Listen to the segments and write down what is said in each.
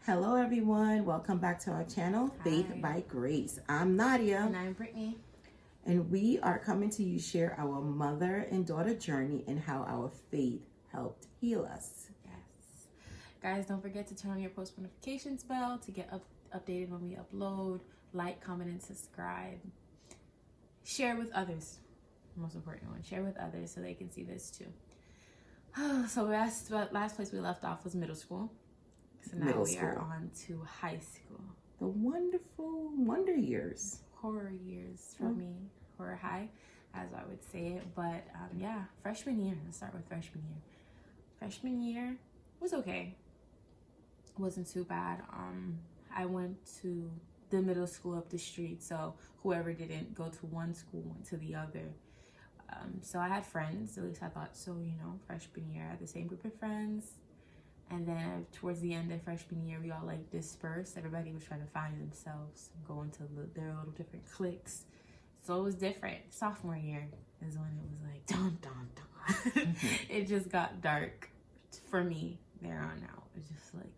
Hello everyone, welcome back to our channel, Faith by Grace. I'm Nadia. And I'm Brittany. And we are coming to you share our mother and daughter journey and how our faith helped heal us. Yes. Guys, don't forget to turn on your post notifications bell to get updated when we upload. Like, comment, and subscribe. Share with others. The most important one. Share with others so they can see this too. So last place we left off was middle school. So now we are on to high school. The wonderful wonder years. Horror years for me. Horror high, as I would say it. But yeah, freshman year. Let's start with freshman year. Freshman year was okay. It wasn't too bad. I went to the middle school up the street. So whoever didn't go to one school went to the other. So I had friends. At least I thought so, freshman year. I had the same group of friends. And then towards the end of freshman year, we all like dispersed. Everybody was trying to find themselves, go into their little different cliques. So it was different. Sophomore year is when it was like, dun, dun, dun. It just got dark for me there on out. It was just like,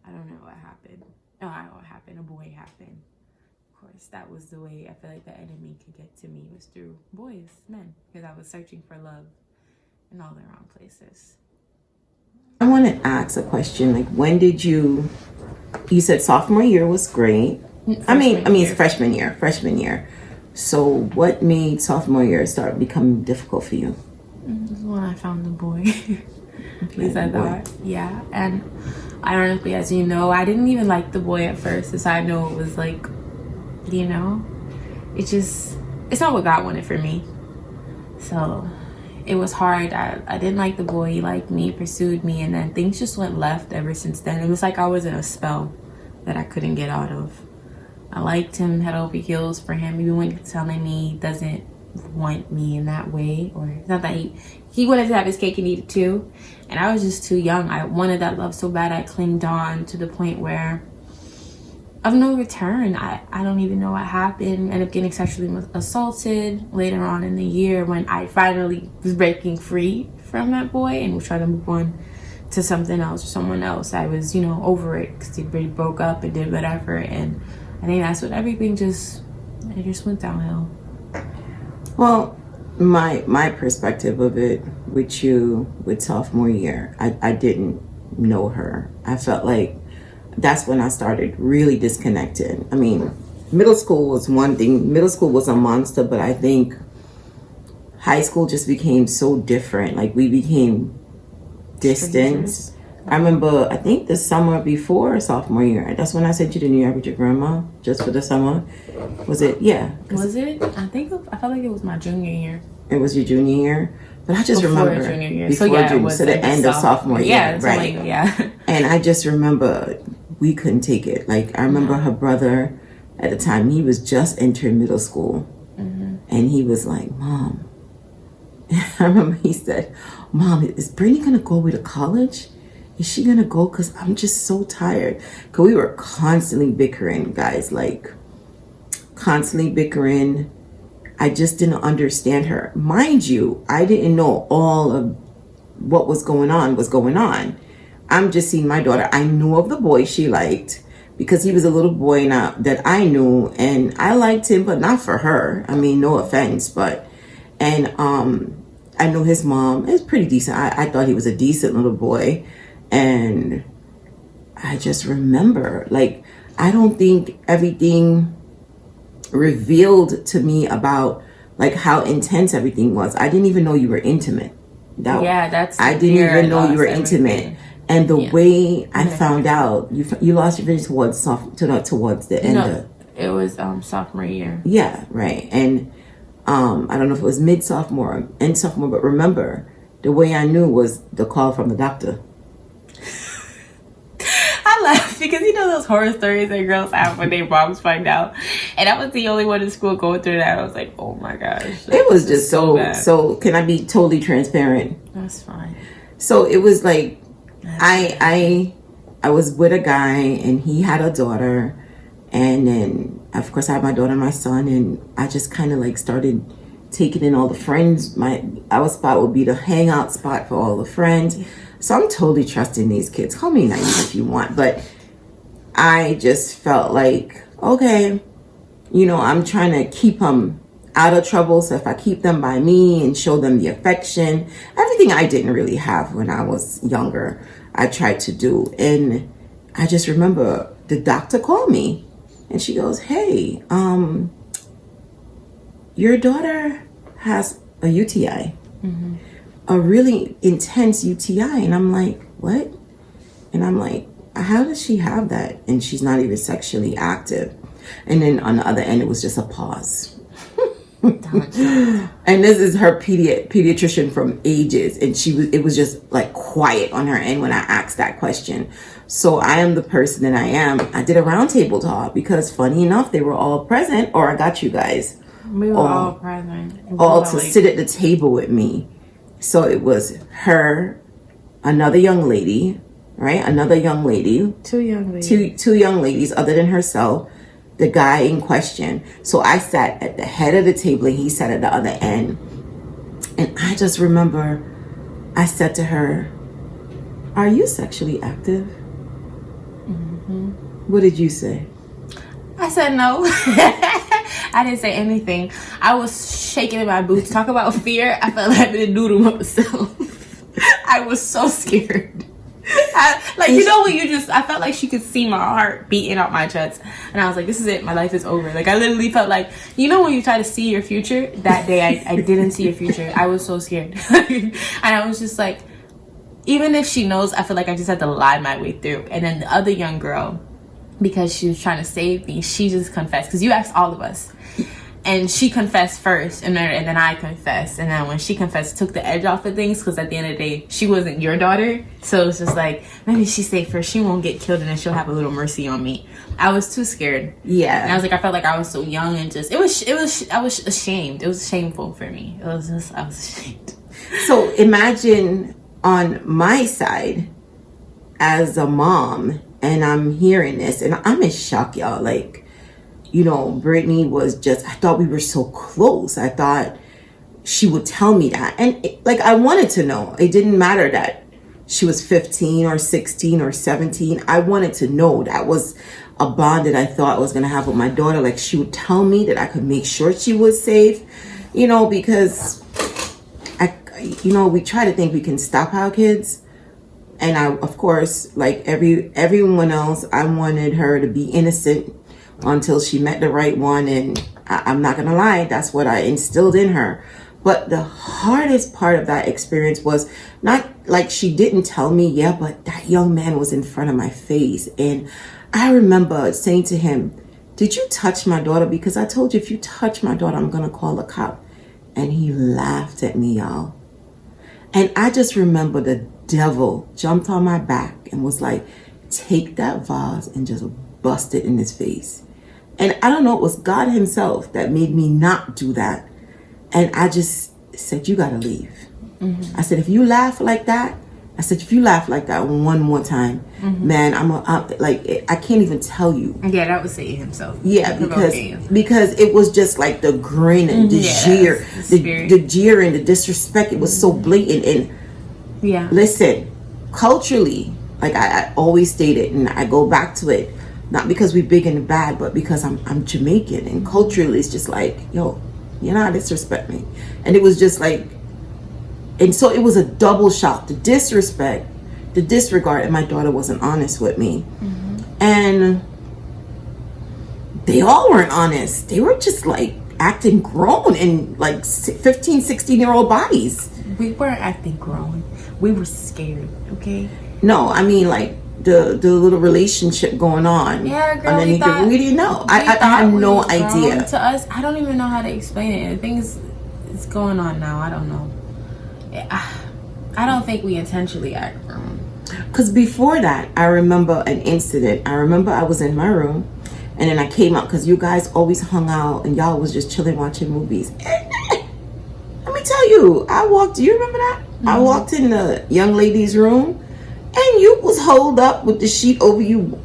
I don't know what happened. Oh, I know what happened. A boy happened. Of course, that was the way I feel like the enemy could get to me, was through boys, men, because I was searching for love in all the wrong places. I want to ask a question. Like, when did you said sophomore year was great. It's freshman year. So what made sophomore year start becoming difficult for you? This is when I found the boy. At least I thought. Yeah. And ironically, as you know, I didn't even like the boy at first. As I know, it was like, it's not what God wanted for me. So it was hard. I didn't like the boy. He liked me, pursued me, and then things just went left ever since then. It was like I was in a spell that I couldn't get out of. I liked him, head over heels for him, even when he's telling me he doesn't want me in that way. Or it's not that he wanted to have his cake and eat it too. And I was just too young. I wanted that love so bad. I clinged on to the point where of no return. I don't even know what happened. Ended up getting sexually assaulted later on in the year when I finally was breaking free from that boy and was trying to move on to something else or someone else. I was, over it because he really broke up and did whatever. And I think that's when everything just went downhill. Well, my perspective of it with sophomore year, I didn't know her. I felt like that's when I started really disconnected. Middle school was one thing. Middle school was a monster, but I think high school just became so different. Like, we became distant. I remember, I think the summer before sophomore year, that's when I sent you to New York with your grandma, just for the summer. Was it? Yeah. Was it? I felt like it was my junior year. It was your junior year? But I just remember junior year. Before junior, so the end of sophomore year. Yeah, right. And I just remember we couldn't take it. Like, I remember her brother at the time, he was just entering middle school. Mm-hmm. And he was like, Mom. I remember he said, Mom, is Brittany going to go away to college? Is she going to go? Because I'm just so tired. Because we were constantly bickering, guys. Like, constantly bickering. I just didn't understand her. Mind you, I didn't know all of what was going on. I'm just seeing my daughter. I knew of the boy she liked because he was a little boy now that I knew, and I liked him, but not for her. No offense, and I knew his mom is pretty decent. I thought he was a decent little boy, and I just remember, like, I don't think everything revealed to me about like how intense everything was. I didn't even know you were intimate. I didn't even know you were intimate. And the way I found out, you lost your vision towards the end of it was sophomore year. Yeah, right. And I don't know if it was mid-sophomore or end sophomore, but remember, the way I knew was the call from the doctor. I laugh because those horror stories that girls have when their moms find out. And I was the only one in school going through that. I was like, oh my gosh. It was just so can I be totally transparent? That's fine. So it was like, I was with a guy and he had a daughter, and then of course I had my daughter and my son, and I just kind of like started taking in all the friends. Our spot would be the hangout spot for all the friends. So I'm totally trusting these kids. Call me naive if you want, but I just felt like, okay, you know, I'm trying to keep them out of trouble. So if I keep them by me and show them the affection, everything I didn't really have when I was younger, I tried to do. And I just remember the doctor called me and she goes, hey, your daughter has a UTI, a really intense UTI. And I'm like, what? And I'm like, how does she have that? And she's not even sexually active. And then on the other end, it was just a pause. And this is her pediatrician from ages. And it was just like quiet on her end when I asked that question. So I am the person that I am. I did a roundtable talk because funny enough, they were all present, or I got you guys. We were all present. All to sit at the table with me. So it was her, another young lady, right? Another young lady. Two young ladies. Two young ladies other than herself. The guy in question. So I sat at the head of the table and he sat at the other end. And I just remember I said to her, are you sexually active? What did you say? I said no. I didn't say anything. I was shaking in my boots. Talk about fear. I felt like I didn't do to myself. I was so scared. I felt like she could see my heart beating out my chest. And I was like, this is it. My life is over. Like, I literally felt like, you know, when you try to see your future, that day I didn't see your future. I was so scared. And I was just like, even if she knows, I feel like I just had to lie my way through. And then the other young girl, because she was trying to save me, she just confessed. Because you asked all of us. And she confessed first, and then I confessed. And then when she confessed, took the edge off of things, because at the end of the day, she wasn't your daughter. So it's just like, maybe she say first, she won't get killed, and then she'll have a little mercy on me. I was too scared. Yeah. And I was like, I felt like I was so young, and just, I was ashamed. It was shameful for me. I was ashamed. So imagine on my side, as a mom, and I'm hearing this, and I'm in shock, y'all. Like, you know, Brittany was just, I thought we were so close. I thought she would tell me that. And I wanted to know. It didn't matter that she was 15 or 16 or 17. I wanted to know. That was a bond that I thought I was going to have with my daughter. Like, she would tell me that I could make sure she was safe, you know, because we try to think we can stop our kids. And I, of course, like everyone else, I wanted her to be innocent until she met the right one. And I'm not gonna lie, that's what I instilled in her. But the hardest part of that experience was not like she didn't tell me, yeah, but that young man was in front of my face. And I remember saying to him, did you touch my daughter? Because I told you, if you touch my daughter, I'm gonna call the cop. And he laughed at me, y'all. And I just remember the devil jumped on my back and was like, take that vase and just bust it in his face. And I don't know, it was God himself that made me not do that. And I just said, you gotta leave. I said, if you laugh like that, one more time, man, I can't even tell you. Yeah, that was Satan himself. Yeah, because it was just like the grin and the jeer, the jeer and the disrespect. It was so blatant. And yeah, listen, culturally, like I always stated, and I go back to it, not because we big and bad, but because I'm Jamaican, and culturally it's just like, yo, you're not disrespect me. And it was just like, and so it was a double shock, the disrespect, the disregard, and my daughter wasn't honest with me. And they all weren't honest. They were just like acting grown in like 15, 16-year-old bodies. We weren't acting grown. We were scared, okay? No, I mean like the little relationship going on. Yeah, girl, we didn't know. I had no idea. To us, I don't even know how to explain it. The thing is, it's going on now. I don't know. I don't think we intentionally act grown. Because before that, I remember an incident. I remember I was in my room, and then I came out because you guys always hung out and y'all was just chilling watching movies. Let me tell you, do you remember that? I walked in the young lady's room, and you was holed up with the sheet over you,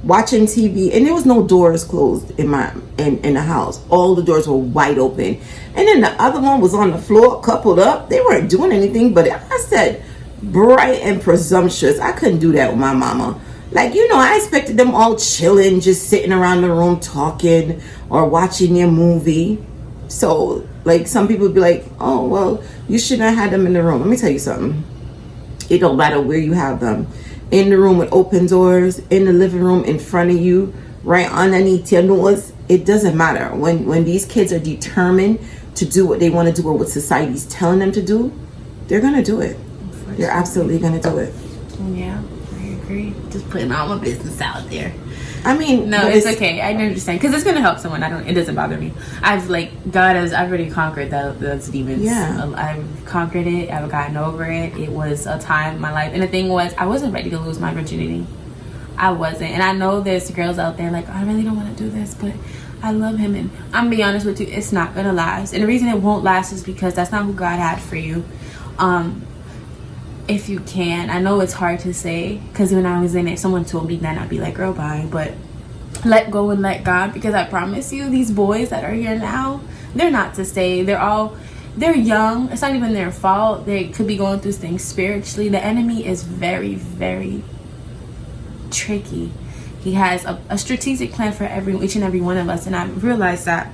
watching TV, and there was no doors closed in the house. All the doors were wide open, and then the other one was on the floor, coupled up. They weren't doing anything, but I said, bright and presumptuous. I couldn't do that with my mama. Like, I expected them all chilling, just sitting around the room talking or watching their movie. So, like, some people would be like, oh, well, you shouldn't have had them in the room. Let me tell you something. It don't matter where you have them. In the room with open doors, in the living room, in front of you, right underneath your nose. It doesn't matter. When these kids are determined to do what they want to do or what society's telling them to do, they're going to do it. They're absolutely going to do it. Yeah. Just putting all my business out there. I mean, no, it's okay. I understand because it's gonna help someone. It doesn't bother me. I've already conquered those demons. Yeah, I've conquered it. I've gotten over it. It was a time in my life, and the thing was, I wasn't ready to lose my virginity. I wasn't, and I know there's girls out there like, I really don't want to do this, but I love him, and I'm gonna be honest with you, it's not gonna last. And the reason it won't last is because that's not who God had for you. If you can, I know it's hard to say because when I was in it, someone told me that I'd be like, girl, bye, but let go and let God, because I promise you, these boys that are here now, they're not to stay. They're young. It's not even their fault. They could be going through things spiritually. The enemy is very, very tricky. He has a strategic plan for each and every one of us, and I realized that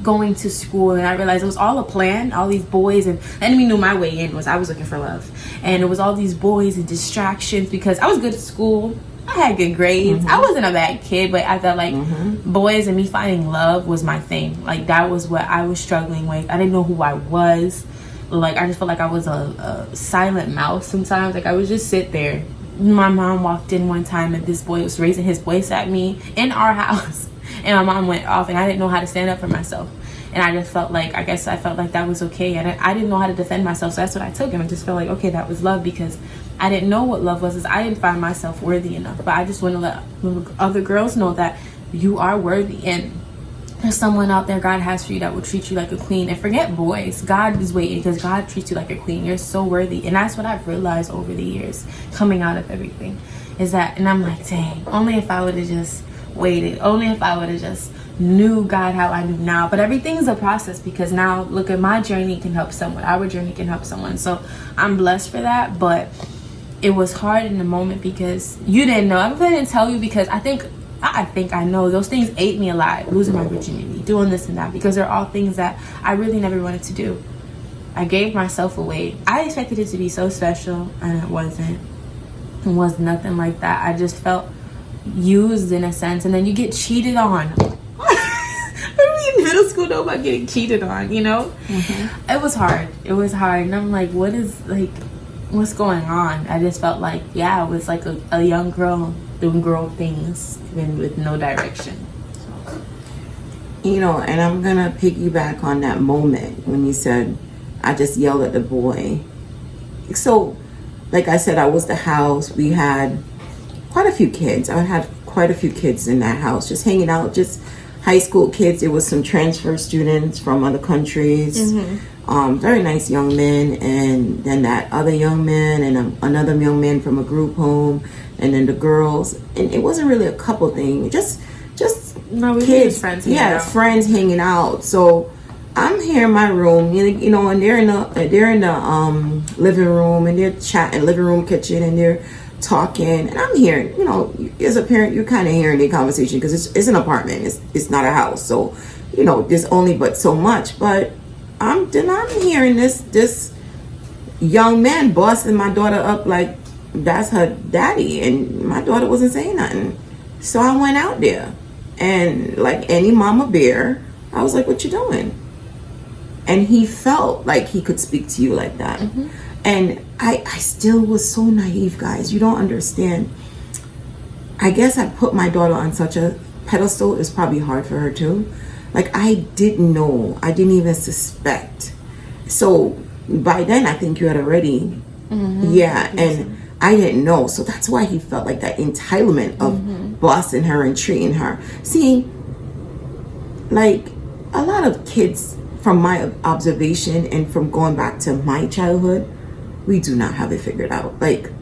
going to school, and I realized it was all a plan. All these boys, and the enemy knew my way in was I was looking for love, and it was all these boys and distractions because I was good at school. I had good grades. I wasn't a bad kid, but I felt like boys and me finding love was my thing. Like, that was what I was struggling with. I didn't know who I was. Like, I just felt like I was a silent mouse sometimes. Like, I would just sit there. My mom walked in one time and this boy was raising his voice at me in our house. And my mom went off, and I didn't know how to stand up for myself. And I just felt like, I felt like that was okay. And I didn't know how to defend myself. So that's what I took. And I just felt like, okay, that was love, because I didn't know what love was. I didn't find myself worthy enough. But I just want to let other girls know that you are worthy. And there's someone out there God has for you that will treat you like a queen. And forget boys. God is waiting, because God treats you like a queen. You're so worthy. And that's what I've realized over the years, coming out of everything, is that, and I'm like, dang, only if I would have just waited. Only if I would have just knew God how I knew now. But everything's a process, because now look at my journey can help someone. Our journey can help someone. So I'm blessed for that. But it was hard in the moment because you didn't know. I didn't tell you because I think I know those things ate me alive. Losing my virginity, doing this and that, because they're all things that I really never wanted to do. I gave myself away. I expected it to be so special, and it wasn't. It was nothing like that. I just felt used in a sense, and then you get cheated on. In middle school know about getting cheated on, It was hard. And I'm like, what's going on? I just felt like, I was like a young girl doing girl things with no direction. And I'm gonna piggyback on that moment when you said I just yelled at the boy. So, like I said, I was the house. We had quite a few kids. I had quite a few kids in that house, just hanging out, just high school kids. There was some transfer students from other countries, very nice young men, and then that other young man, and another young man from a group home, and then the girls. And it wasn't really a couple thing, just kids, friends, friends hanging out. So I'm here in my room, and they're in the living room, and they're chatting, living room, kitchen, and they're talking, and I'm hearing, as a parent, you're kind of hearing the conversation, because it's an apartment, it's not a house, so there's only but so much. But I'm hearing this young man bossing my daughter up like that's her daddy, and my daughter wasn't saying nothing. So I went out there, and like any mama bear, I was like, what you doing? And he felt like he could speak to you like that. And I still was so naive, guys. You don't understand. I guess I put my daughter on such a pedestal. It's probably hard for her too. Like, I didn't know. I didn't even suspect. So by then, I think you had already. And I didn't know. So that's why he felt like that entitlement of bossing her and treating her. See, like a lot of kids, from my observation and from going back to my childhood, we do not have it figured out. Like,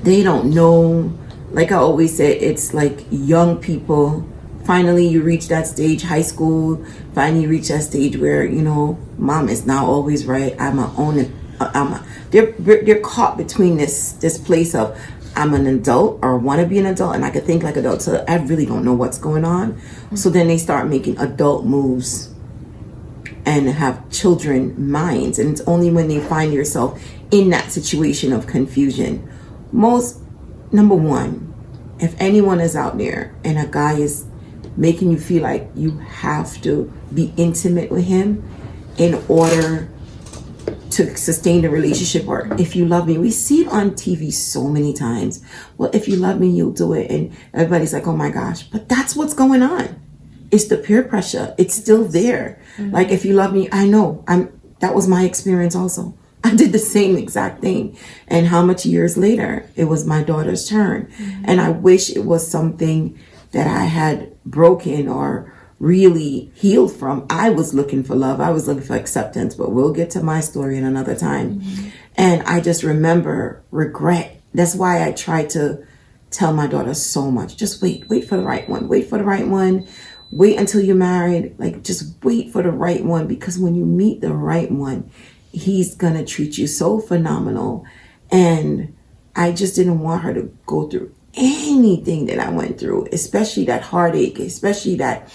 they don't know. Like I always say, it's like young people. Finally, you reach that stage, high school. Finally, you reach that stage where, mom is not always right. They're caught between this place of I'm an adult or want to be an adult and I could think like adult, so I really don't know what's going on. So then they start making adult moves and have children minds, and it's only when they find yourself in that situation of confusion. Number one, if anyone is out there and a guy is making you feel like you have to be intimate with him in order to sustain the relationship, or if you love me, we see it on TV so many times. Well, if you love me, you'll do it, and everybody's like, oh my gosh, but that's what's going on. It's the peer pressure. It's still there. Like, if you love me, I know. That was my experience also. I did the same exact thing. And how much years later, it was my daughter's turn. And I wish it was something that I had broken or really healed from. I was looking for love. I was looking for acceptance, but we'll get to my story in another time. And I just remember regret. That's why I try to tell my daughter so much. Just wait for the right one. Wait for the right one. Wait until you're married. Like, just wait for the right one, because when you meet the right one, he's going to treat you so phenomenal. And I just didn't want her to go through anything that I went through, especially that heartache, especially that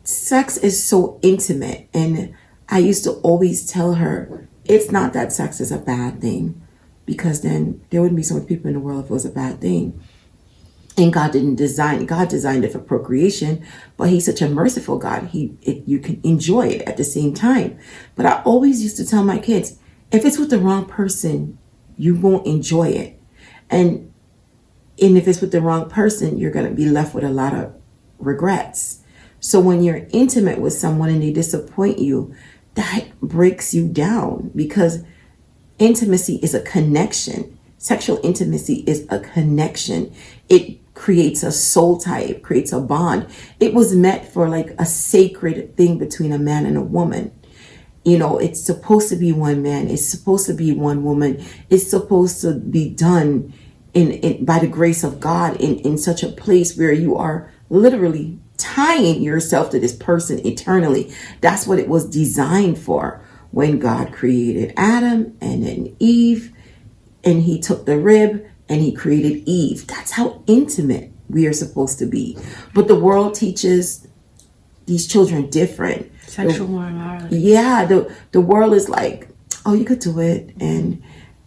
sex is so intimate. And I used to always tell her, it's not that sex is a bad thing, because then there wouldn't be so many people in the world if it was a bad thing. And God designed it for procreation, but he's such a merciful God. You can enjoy it at the same time. But I always used to tell my kids, if it's with the wrong person, you won't enjoy it. And if it's with the wrong person, you're going to be left with a lot of regrets. So when you're intimate with someone and they disappoint you, that breaks you down, because intimacy is a connection. Sexual intimacy is a connection. It creates a soul tie. It creates a bond. It was meant for like a sacred thing between a man and a woman. You know, it's supposed to be one man. It's supposed to be one woman. It's supposed to be done by the grace of God in such a place where you are literally tying yourself to this person eternally. That's what it was designed for. When God created Adam and then Eve, and he took the rib and he created Eve. That's how intimate we are supposed to be. But the world teaches these children different. Sexual morality. Yeah, the world is like, oh, you could do it, and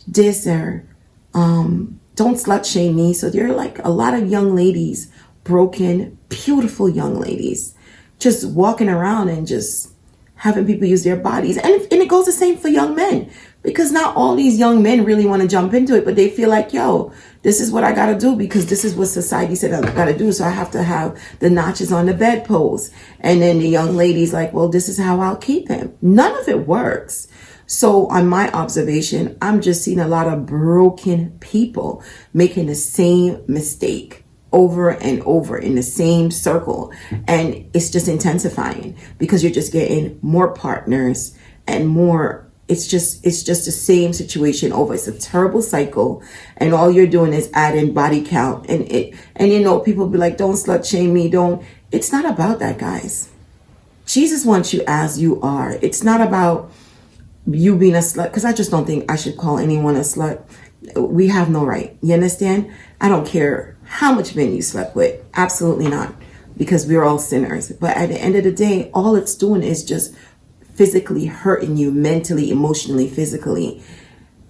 this, or don't slut shame me. So there are like a lot of young ladies, broken, beautiful young ladies, just walking around and just having people use their bodies. And it goes the same for young men, because not all these young men really want to jump into it, but they feel like, yo, this is what I got to do, because this is what society said I got to do. So I have to have the notches on the bedpost. And then the young lady's like, well, this is how I'll keep him. None of it works. So on my observation, I'm just seeing a lot of broken people making the same mistake over and over in the same circle. And it's just intensifying, because you're just getting more partners and more. It's just the same situation over. It's a terrible cycle, and all you're doing is adding body count. And you know, people be like, don't slut shame me. Don't. It's not about that, guys. Jesus wants you as you are. It's not about you being a slut, because I just don't think I should call anyone a slut. We have no right. You understand? I don't care how much men you slept with. Absolutely not, because we're all sinners. But at the end of the day, all it's doing is just physically hurting you, mentally, emotionally, physically.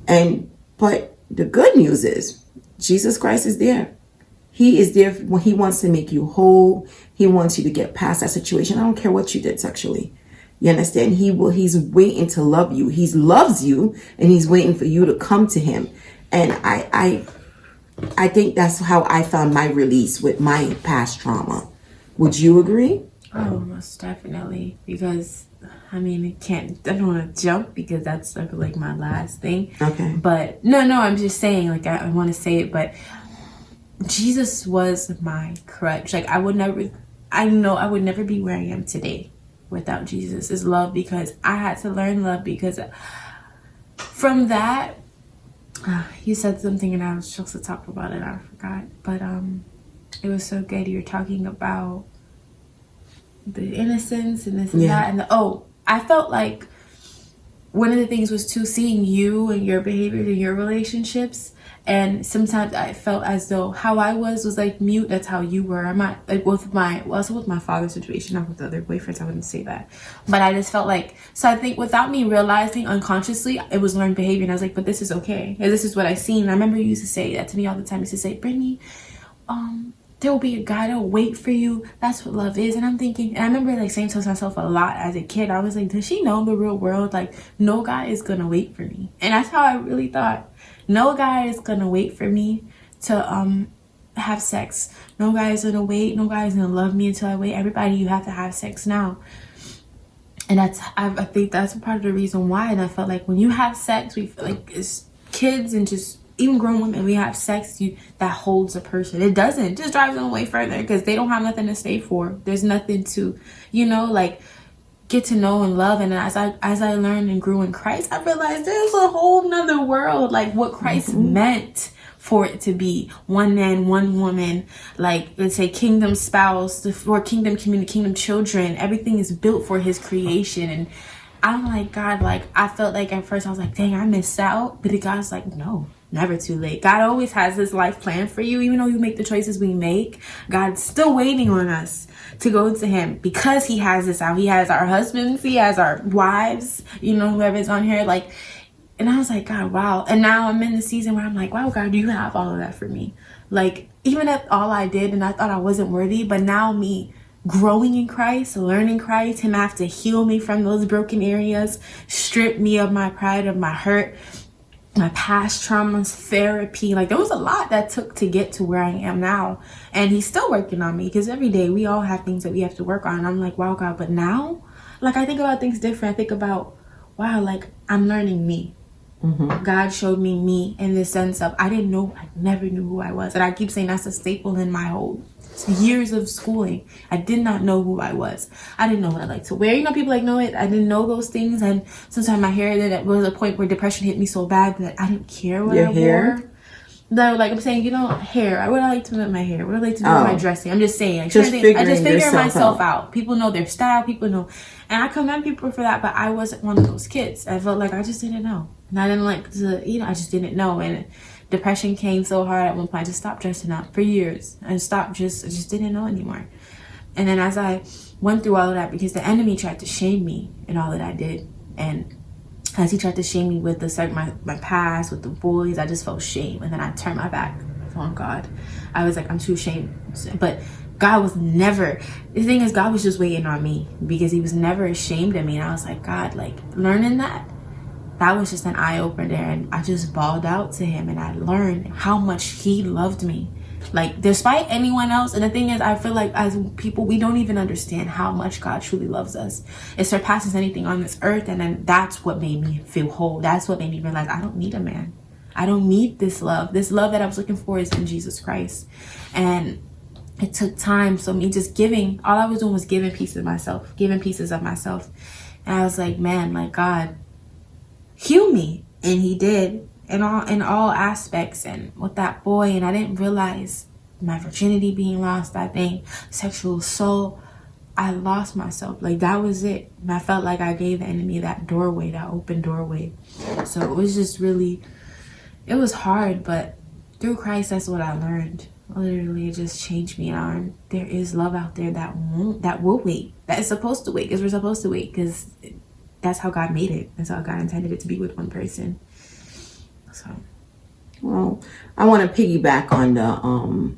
But the good news is Jesus Christ is there. He is there when he wants to make you whole. He wants you to get past that situation. I don't care what you did sexually. You understand? He's waiting to love you. He loves you, and he's waiting for you to come to him. And I think that's how I found my release with my past trauma. Would you agree? Oh, most definitely. Because, I mean, I don't want to jump, because that's like my last thing. Okay. But, no, I'm just saying, like, I want to say it, but Jesus was my crutch. Like, I would never be where I am today without Jesus' love, because I had to learn love, because from that, you said something and I was supposed to talk about it. I forgot. But it was so good. You were talking about the innocence and this and that. And I felt like one of the things was too seeing you and your behaviors and your relationships. And sometimes I felt as though how I was like mute. That's how you were. I'm not like with my, also with my father's situation, not with the other boyfriends. I wouldn't say that, but I just felt like, so I think without me realizing unconsciously, it was learned behavior. And I was like, but this is okay. And this is what I seen. And I remember you used to say that to me all the time. You used to say, Brittany, there will be a guy that will wait for you. That's what love is. And I'm thinking, and I remember like saying to myself a lot as a kid, I was like, does she know the real world? Like, no guy is gonna wait for me. And that's how I really thought. No guy is gonna wait for me to have sex. No guy is gonna wait. No guy is gonna love me until I wait. Everybody, you have to have sex now. And that's, I think that's part of the reason why. And I felt like when you have sex, we feel like as kids and just even grown women, we have sex that holds a person. It doesn't. It just drives them away further because they don't have nothing to stay for. There's nothing to, like get to know and love. And as I learned and grew in Christ, I realized there's a whole nother world, like what Christ meant for it to be. One man, one woman, like let's say kingdom spouse, or kingdom community, kingdom children. Everything is built for his creation. And I'm like, God, like I felt like at first I was like, dang, I missed out. But God's like, no, never too late. God always has this life plan for you. Even though you make the choices we make, God's still waiting on us to go to him because he has us out. He has our husbands, he has our wives, whoever's on here. Like, and I was like, God, wow. And now I'm in the season where I'm like, wow, God, you have all of that for me. Like, even if all I did and I thought I wasn't worthy, but now me growing in Christ, learning Christ, him have to heal me from those broken areas, strip me of my pride, of my hurt, my past traumas, therapy. Like there was a lot that took to get to where I am now. And he's still working on me because every day we all have things that we have to work on. And I'm like, wow, God, but now, like I think about things different. I think about, wow, like I'm learning me. Mm-hmm. God showed me in the sense of I never knew who I was. And I keep saying that's a staple in my whole years of schooling. I did not know who I was. I didn't know what I liked to wear. People like know it. I didn't know those things. And sometimes my hair, there was a point where depression hit me so bad that I didn't care what I wore. That like I'm saying, hair. What I like to do with my hair. What I like to do with my dressing. I'm just saying. I just figure myself out. People know their style. People know. And I commend people for that. But I wasn't one of those kids. I felt like I just didn't know. And I didn't like to, I just didn't know. And depression came so hard at one point. I just stopped dressing up for years. I just didn't know anymore. And then as I went through all of that, because the enemy tried to shame me in all that I did. And as he tried to shame me with my past, with the boys, I just felt shame. And then I turned my back on God. I was like, I'm too ashamed. But God was never, the thing is, God was just waiting on me because he was never ashamed of me. And I was like, God, like learning that was just an eye-opener. And I just bawled out to him and I learned how much he loved me. Like despite anyone else. And the thing is, I feel like as people, we don't even understand how much God truly loves us. It surpasses anything on this earth. And then that's what made me feel whole. That's what made me realize I don't need a man. I don't need this love. This love that I was looking for is in Jesus Christ. And it took time. So me just giving, all I was doing was giving pieces of myself. And I was like, man, like God, heal me. And he did. In all aspects. And with that boy, and I didn't realize my virginity being lost, I think sexual assault, I lost myself. Like that was it. And I felt like I gave the enemy that doorway, that open doorway. So it was just really, it was hard, but through Christ, that's what I learned. Literally, it just changed me. And there is love out there that will wait, that is supposed to wait, because we're supposed to wait, because that's how God made it. That's how God intended it to be, with one person. So, well, I want to piggyback on the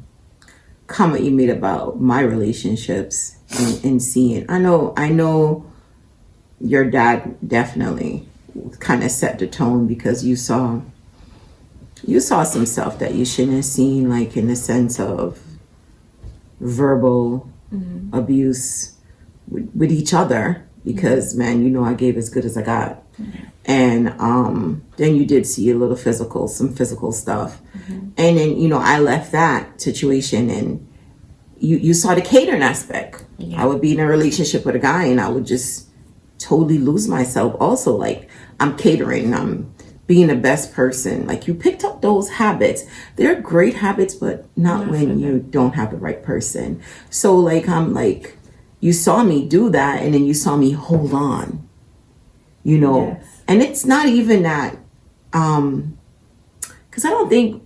comment you made about my relationships and seeing. I know your dad definitely kind of set the tone, because you saw some stuff that you shouldn't have seen, like in the sense of verbal abuse with each other, because man, I gave as good as I got. And then you did see some physical stuff. And then, I left that situation, and you saw the catering aspect. I would be in a relationship with a guy and I would just totally lose myself. Also, like, I'm catering, I'm being the best person. Like, you picked up those habits. They're great habits, but not when you don't have the right person. So like, I'm like, you saw me do that, and then you saw me hold on, Yes. And it's not even that, because I don't think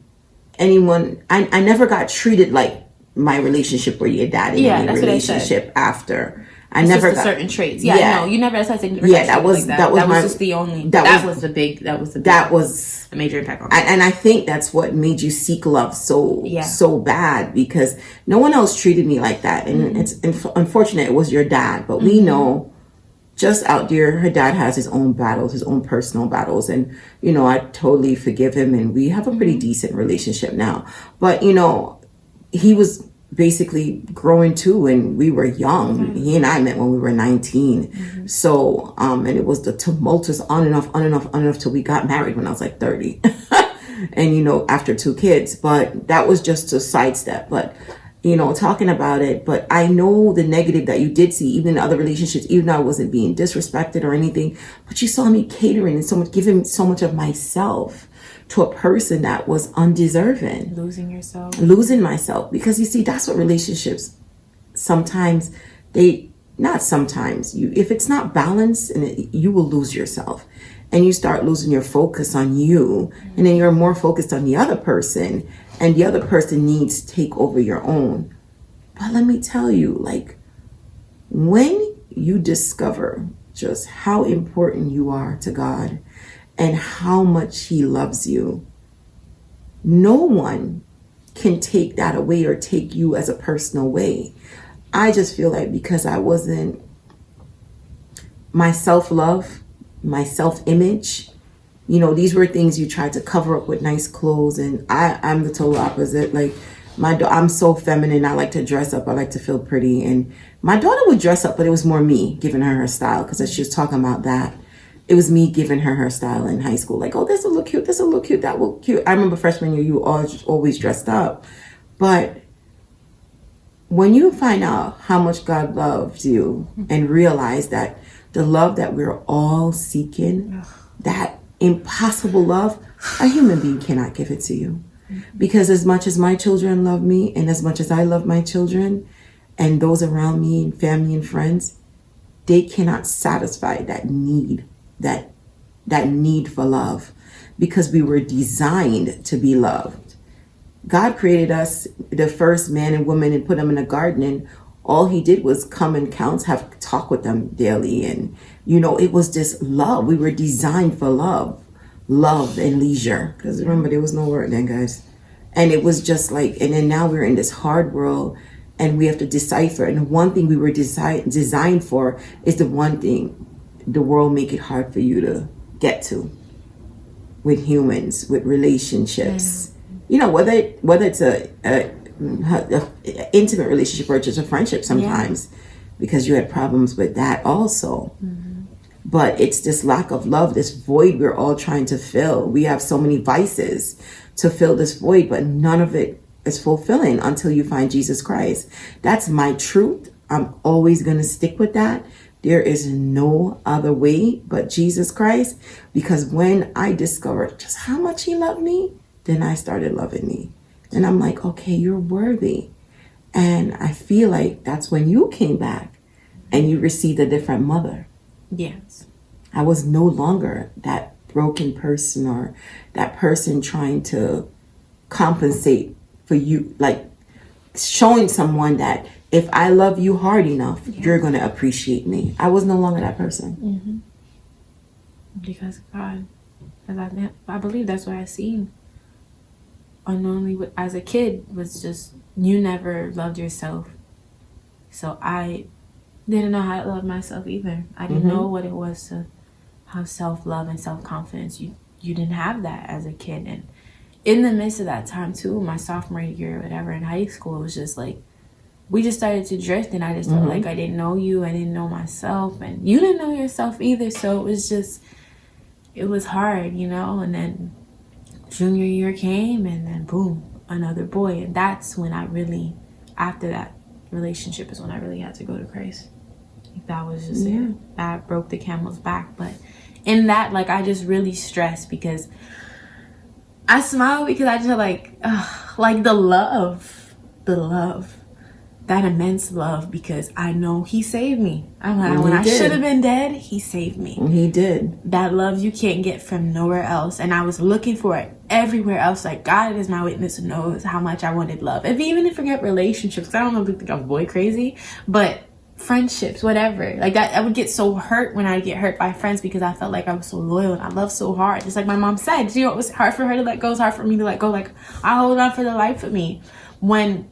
anyone, I never got treated like my relationship or your dad in any relationship after. I it's never just got certain traits. No, you never started taking that was like that. Was that my, was just the only that was the big a major impact on me. And I think that's what made you seek love so bad, because no one else treated me like that. And it's unfortunate it was your dad, but we know just out there, her dad has his own battles, his own personal battles. And, you know, I totally forgive him, and we have a pretty decent relationship now. But, you know, he was basically growing too when we were young. He and I met when we were 19. So, and it was the tumultuous on and off till we got married when I was like 30. And, you know, after 2 kids. But that was just a sidestep. But, you know, talking about it, but I know the negative that you did see, even in other relationships, even though I wasn't being disrespected or anything, but you saw me catering and so much, giving so much of myself to a person that was undeserving. Losing myself. Because you see, that's what relationships sometimes, not sometimes, if it's not balanced, and you will lose yourself. And you start losing your focus on you, and then you're more focused on the other person, and the other person needs to take over your own. But let me tell you, like, when you discover just how important you are to God and how much He loves you, no one can take that away or take you as a personal way. I just feel like because I wasn't, my self-love, my self-image, you know, these were things you tried to cover up with nice clothes. And I'm the total opposite. Like, I'm so feminine. I like to dress up. I like to feel pretty. And my daughter would dress up, but it was more me giving her style. Because as she was talking about that, it was me giving her style in high school. Like, oh, this will look cute. This will look cute. That will look cute. I remember freshman year, you always dressed up. But when you find out how much God loves you and realize that the love that we're all seeking, that impossible love, a human being cannot give it to you. Because as much as my children love me, and as much as I love my children and those around me and family and friends, they cannot satisfy that need, that need for love, because we were designed to be loved. God created us, the first man and woman, and put them in a garden, and all He did was come and talk with them daily. And, you know, it was just love. We were designed for love and leisure. Because remember, there was no word then, guys. And it was just like, and then now we're in this hard world, and we have to decipher. And the one thing we were designed for is the one thing the world make it hard for you to get to, with humans, with relationships. You know, whether it's a intimate relationship or just a friendship sometimes, because you had problems with that also. But it's this lack of love, this void we're all trying to fill. We have so many vices to fill this void, but none of it is fulfilling until you find Jesus Christ. That's my truth. I'm always going to stick with that. There is no other way but Jesus Christ, because when I discovered just how much He loved me, then I started loving me. And I'm like, okay, you're worthy. And I feel like that's when you came back and you received a different mother. Yes. I was no longer that broken person or that person trying to compensate for you, like showing someone that if I love you hard enough, you're going to appreciate me. I was no longer that person. Because God, I believe that's what I seen unknowingly as a kid, was just, you never loved yourself. So I didn't know how to love myself either. I didn't know what it was to have self-love and self-confidence. You didn't have that as a kid. And in the midst of that time too, my sophomore year or whatever in high school, it was just like, we just started to drift, and I just felt like I didn't know you, I didn't know myself, and you didn't know yourself either. So it was hard, you know. And then junior year came, and then boom, another boy. And that's when I really, after that relationship, is when I really had to go to Christ. Like, that was just it. That broke the camel's back. But in that, like, I just really stressed, because I smile because I just like the love that immense love because I know he saved me. I'm like, And when he I did. should have been dead, he saved me. And he did. That love you can't get from nowhere else. And I was looking for it everywhere else. Like, God is my witness and knows how much I wanted love. Even if I forget relationships, I don't know if you think I'm boy crazy, but friendships, whatever. Like that, I would get so hurt when I get hurt by friends because I felt like I was so loyal and I loved so hard. Just like my mom said, you know, it was hard for her to let go. It's hard for me to let go. Like, I hold on for the life of me. When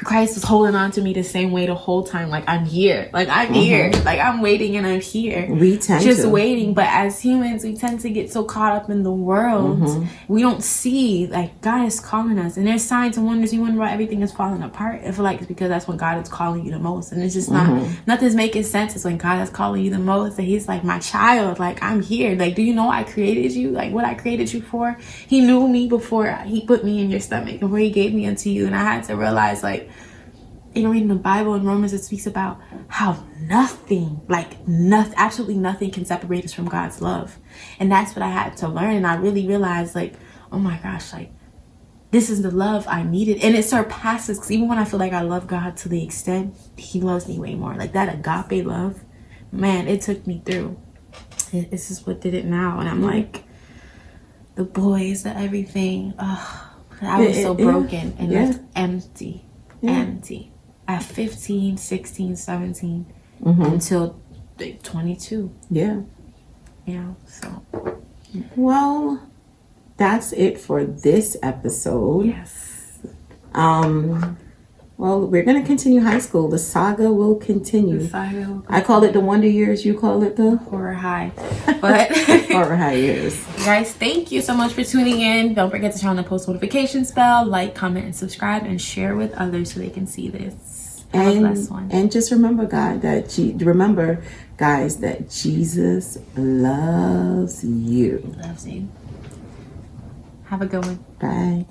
Christ was holding on to me the same way the whole time. Like, I'm here. Like, I'm here. Like, I'm waiting and I'm here. We tend just to. waiting. But as humans, we tend to get so caught up in the world. We don't see, like, God is calling us. And there's signs and wonders. You wonder why everything is falling apart. I feel like it's because that's when God is calling you the most. And it's just not, nothing's making sense. It's when God is calling you the most. And he's like, my child, like, I'm here. Like, do you know I created you? Like, what I created you for? He knew me before he put me in your stomach, before he gave me unto you. And I had to realize, like, you know, reading the Bible in Romans, it speaks about how nothing, absolutely nothing can separate us from God's love. And that's what I had to learn. And I really realized, like, oh my gosh, like, this is the love I needed. And it surpasses, because even when I feel like I love God to the extent, he loves me way more. Like, that agape love, man, it took me through. This is what did it now. And I'm like, the boys, the everything, I was so broken and left empty. Empty at 15, 16, 17 until 22. Yeah. So. Well, that's it for this episode. Yes. Well, we're going to continue high school. The saga will continue. I call it the wonder years. You call it the horror high. But horror high years. Guys, thank you so much for tuning in. Don't forget to turn on the post notifications bell, like, comment, and subscribe, and share with others so they can see this. Have a blessed one. And just remember, guys, that Jesus loves you. He loves you. Have a good one. Bye.